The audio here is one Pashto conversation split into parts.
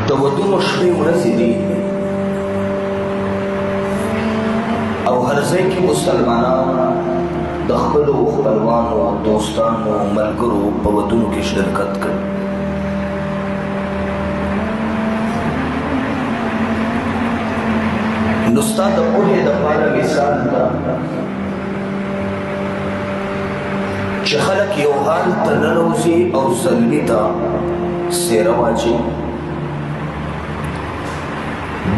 د ودونو شپې ورځې دي او هر ځای کې مسلمانان د خپلو خپلوانو دوستانو ملګرو په ودونو کې شرکت کوي. نو ستا د پوهې دپاره مثال ده چې خلک یو حال ته ننوځي او زلمي ته څېره واچوي،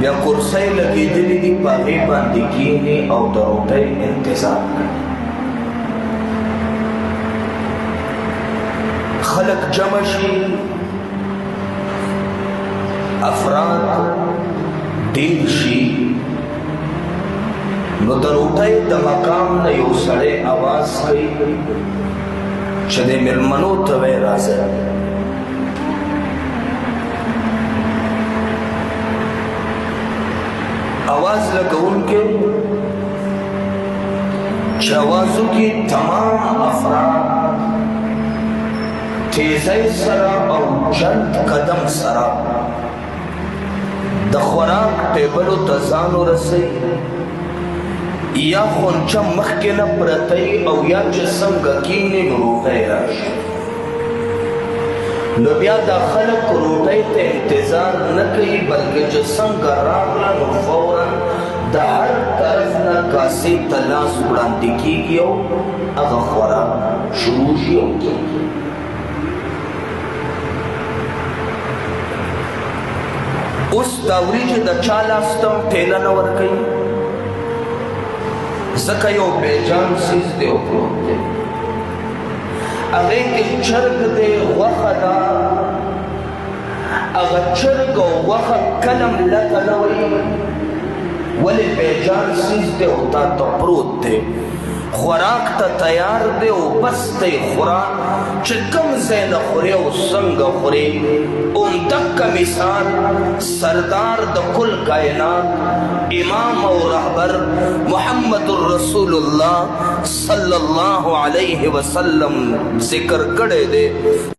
بیا کرسۍ لګېدلې دي په هغې باندې کښېني او د روټۍ انتظار کوي. خلک جمع شي، افراد ډېر شي، نو د روټۍ د مقام نه یو سړی اواز کوي چې د مېلمنو ته وایي راځئ. आवाज लगोंके आवाजों की तमाम अफराद तेज़ी सरा और चंद कदम सरा द खुराक टेबल तजानो रसे या खुंचा मखके न प्रतई और या जिसम गकीने रोटे राश نو بیا دا خلق روټۍ ته انتظار نه کوي بلکې چې څنګه راغله نو فورا د هر طرف نه کاسې ته لاس وړاندې کېږي او هغه خوراک شروع شي او کېږي. اوس دا وریجې د چا لاس ته هم ټېله نه ورکوي ځکه یو بېجان څیز دی او پروت دی. هغې کې چرګ دی، غوښه ده، هغه چرګ او غوښه کله هم لته نه وایي ولې بېجان څیز دی او تا ته پروت دی، خوراک ته تیار دی او بس دی خورا چې کوم ځای نه خورې او څنګه خورې. همدقه مثال سردار د کل کائنات امام او رهبر محمد رسول الله صلی الله علیه وسلم ذکر کړی دی.